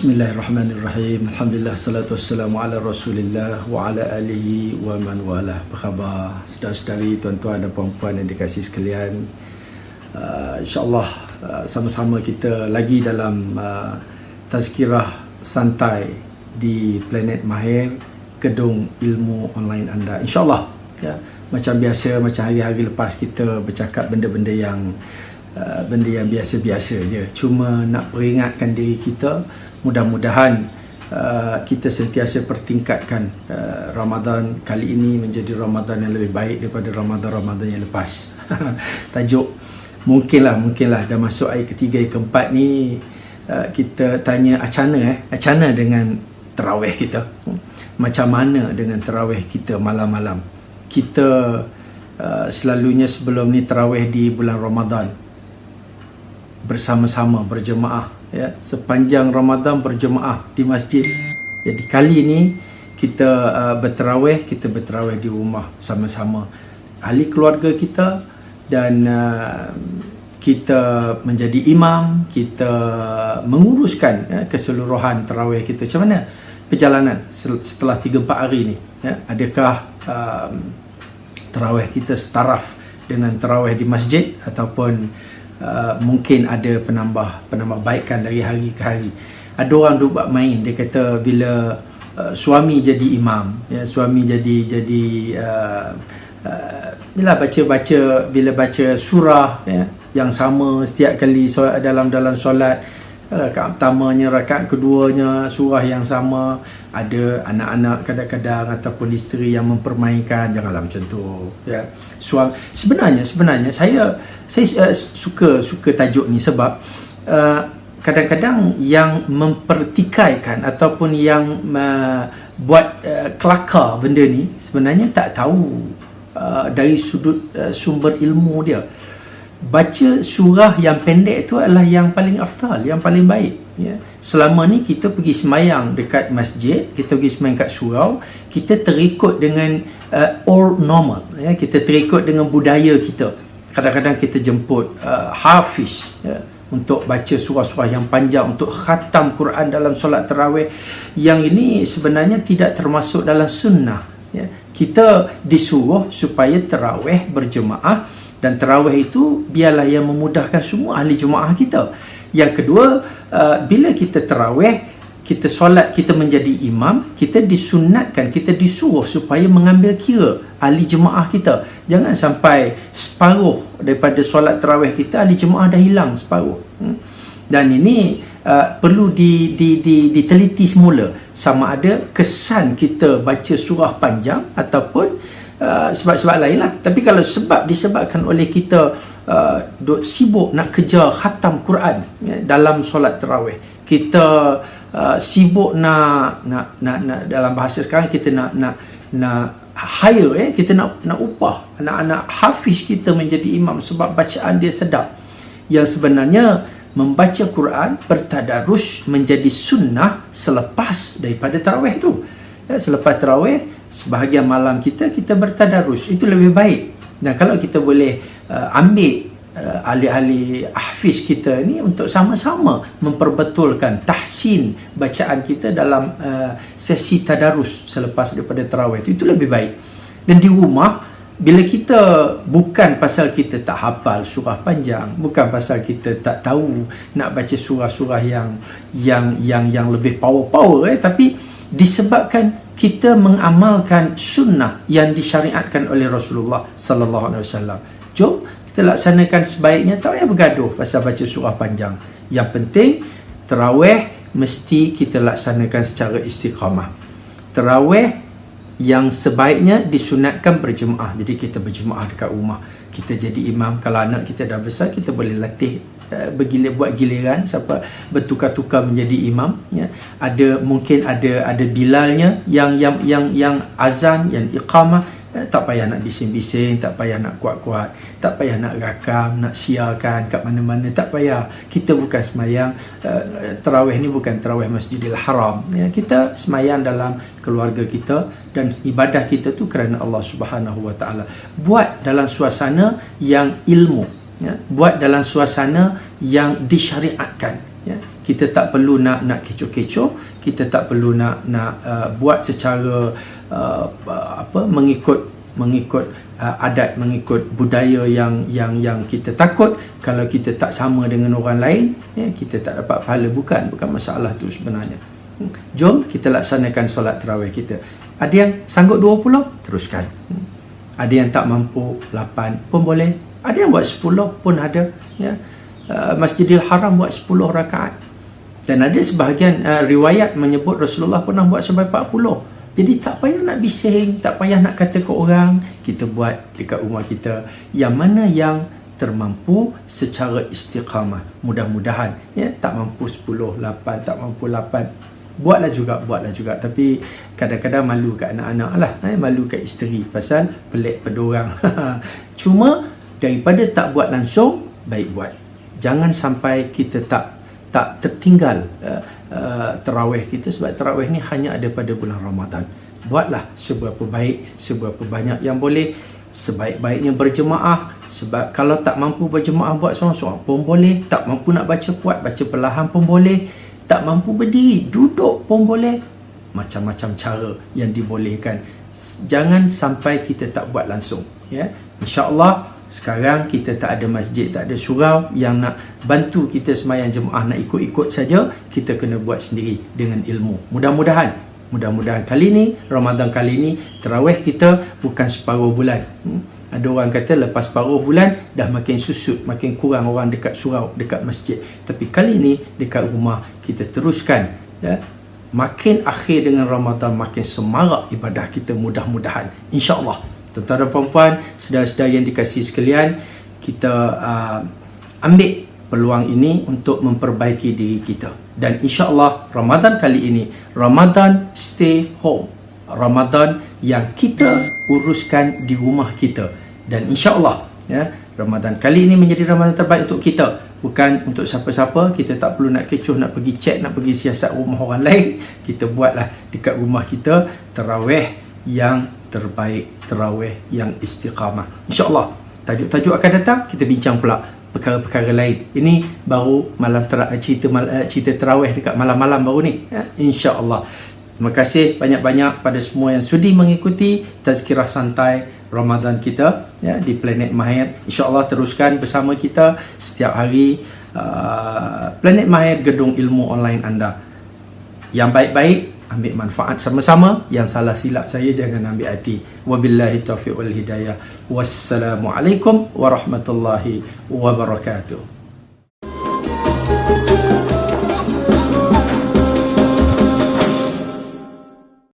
Bismillahirrahmanirrahim. Alhamdulillah, salatu wassalamu ala rasulillah wa ala alihi wa man walah. Apa khabar saudara-saudari, tuan-tuan dan puan-puan yang dikasihi sekalian? InsyaAllah sama-sama kita lagi dalam tazkirah santai di Planet Mahir, gedung ilmu online anda. InsyaAllah ya, macam biasa, macam hari-hari lepas kita bercakap benda-benda yang biasa-biasa je. Cuma nak peringatkan diri kita, mudah-mudahan kita sentiasa pertingkatkan Ramadan kali ini menjadi Ramadan yang lebih baik daripada Ramadan-Ramadan yang lepas. Tajuk mungkinlah dah masuk ayat ketiga, keempat ni, kita tanya acana dengan tarawih kita. Macam mana dengan tarawih kita malam-malam? Kita selalunya sebelum ni tarawih di bulan Ramadan bersama-sama berjemaah ya, sepanjang Ramadan berjemaah di masjid. Jadi kali ini kita bertarawih di rumah sama-sama ahli keluarga kita, dan kita menjadi imam, kita menguruskan keseluruhan tarawih kita. Macam mana perjalanan setelah 3-4 hari ni ya? Adakah tarawih kita setaraf dengan tarawih di masjid, ataupun mungkin ada penambahbaikan dari hari ke hari? Ada orang duk buat main, dia kata bila suami jadi imam ya, suami jadi bila baca surah ya, yang sama setiap kali dalam solat, rakaat pertamanya, rakaat keduanya surah yang sama. Ada anak-anak kadang-kadang ataupun isteri yang mempermainkan. Janganlah macam tu ya. Sebenarnya saya suka tajuk ni sebab kadang-kadang yang mempertikaikan ataupun yang buat kelakar benda ni sebenarnya tak tahu dari sudut sumber ilmu dia. Baca surah yang pendek itu adalah yang paling afdal, yang paling baik ya. Selama ni kita pergi semayang dekat masjid, kita pergi semayang kat surau, kita terikut dengan old normal ya. Kita terikut dengan budaya kita. Kadang-kadang kita jemput hafiz ya, untuk baca surah-surah yang panjang, untuk khatam Quran dalam solat tarawih. Yang ini sebenarnya tidak termasuk dalam sunnah ya. Kita disuruh supaya tarawih berjemaah, dan tarawih itu biarlah yang memudahkan semua ahli jemaah kita. Yang kedua, bila kita tarawih, kita solat, kita menjadi imam, kita disunatkan, kita disuruh supaya mengambil kira ahli jemaah kita. Jangan sampai separuh daripada solat tarawih kita ahli jemaah dah hilang separuh. Dan ini perlu diteliti semula, sama ada kesan kita baca surah panjang ataupun sebab-sebab lain lah. Tapi kalau disebabkan oleh kita duk sibuk nak kejar khatam Quran ya, dalam solat tarawih, kita sibuk nak dalam bahasa sekarang kita nak hire ya, kita nak upah anak-anak hafiz kita menjadi imam sebab bacaan dia sedap. Yang sebenarnya membaca Quran bertadarus menjadi sunnah selepas daripada tarawih tu ya. Selepas tarawih, sebahagian malam kita bertadarus, itu lebih baik. Dan kalau kita boleh ambil ahli-ahli hafiz kita ni untuk sama-sama memperbetulkan tahsin bacaan kita dalam sesi tadarus selepas daripada tarawih, itu lebih baik. Dan di rumah, bila kita, bukan pasal kita tak hafal surah panjang, bukan pasal kita tak tahu nak baca surah-surah yang lebih power tapi disebabkan kita mengamalkan sunnah yang disyariatkan oleh Rasulullah sallallahu alaihi wasallam. Jom kita laksanakan sebaiknya, tak payah bergaduh pasal baca surah panjang. Yang penting tarawih mesti kita laksanakan secara istiqamah. Tarawih yang sebaiknya disunatkan berjemaah. Jadi kita berjemaah dekat rumah, kita jadi imam. Kalau anak kita dah besar, kita boleh latih buat giliran, siapa bertukar-tukar menjadi imam ya. Mungkin ada bilalnya yang azan, yang iqamah. Tak payah nak bising-bising, tak payah nak kuat-kuat, tak payah nak rakam, nak siarkan kat mana-mana, tak payah. Kita bukan semayang tarawih ni bukan tarawih Masjidil Haram ya. Kita semayang dalam keluarga kita, dan ibadah kita tu kerana Allah Subhanahu Wa Taala. Buat dalam suasana yang ilmu ya. Buat dalam suasana yang disyariatkan ya. Kita tak perlu nak kecoh-kecoh, kita tak perlu nak buat secara mengikut adat, mengikut budaya yang kita takut kalau kita tak sama dengan orang lain, kita tak dapat pahala. Bukan masalah tu sebenarnya. Jom kita laksanakan solat tarawih kita. Ada yang sanggup 20, teruskan. Ada yang tak mampu 8 pun boleh. Ada yang buat 10 pun ada, ya. Masjidil Haram buat 10 rakaat. Dan ada sebahagian riwayat menyebut Rasulullah pernah buat sampai 40. Jadi tak payah nak bising, tak payah nak kata ke orang. Kita buat dekat rumah kita. Yang mana yang termampu secara istiqamah. Mudah-mudahan, ya, tak mampu 10, 8, tak mampu 8. Buatlah juga. Tapi kadang-kadang malu kat anak-anak lah, malu kat isteri pasal pelik pada orang. Cuma daripada tak buat langsung, baik buat. Jangan sampai kita tak tertinggal tarawih kita, sebab tarawih ni hanya ada pada bulan Ramadan. Buatlah seberapa baik, seberapa banyak yang boleh. Sebaik-baiknya berjemaah, sebab kalau tak mampu berjemaah, buat seorang-seorang pun boleh. Tak mampu nak baca kuat, baca perlahan pun boleh. Tak mampu berdiri, duduk pun boleh. Macam-macam cara yang dibolehkan. Jangan sampai kita tak buat langsung, ya. InsyaAllah sekarang kita tak ada masjid, tak ada surau yang nak bantu kita sembahyang jemaah, nak ikut-ikut saja. Kita kena buat sendiri dengan ilmu. Mudah-mudahan kali ni, Ramadan kali ni, tarawih kita bukan separuh bulan. Ada orang kata lepas separuh bulan dah makin susut, makin kurang orang dekat surau, dekat masjid. Tapi kali ni dekat rumah kita teruskan, ya. Makin akhir dengan Ramadan, makin semarak ibadah kita, mudah-mudahan. InsyaAllah. Tuan-tuan dan puan-puan, saudara-saudara yang dikasihi sekalian, kita ambil peluang ini untuk memperbaiki diri kita. Dan insyaAllah Ramadan kali ini, Ramadan stay home. Ramadan yang kita uruskan di rumah kita. Dan insyaAllah, ya, Ramadan kali ini menjadi Ramadan terbaik untuk kita. Bukan untuk siapa-siapa. Kita tak perlu nak kecoh, nak pergi cek, nak pergi siasat rumah orang lain. Kita buatlah dekat rumah kita tarawih yang terbaik, tarawih yang istiqamah. InsyaAllah tajuk-tajuk akan datang, kita bincang pula perkara-perkara lain. Ini baru malam cerita tarawih dekat malam-malam baru ni, ya? InsyaAllah. Terima kasih banyak-banyak pada semua yang sudi mengikuti tazkirah santai Ramadan kita, ya, di Planet Mahir. InsyaAllah teruskan bersama kita setiap hari. Planet Mahir, gedung ilmu online anda. Yang baik-baik ambil manfaat sama-sama, yang salah silap saya jangan ambil hati. Wabillahi taufiq wal hidayah. Wassalamualaikum warahmatullahi wabarakatuh.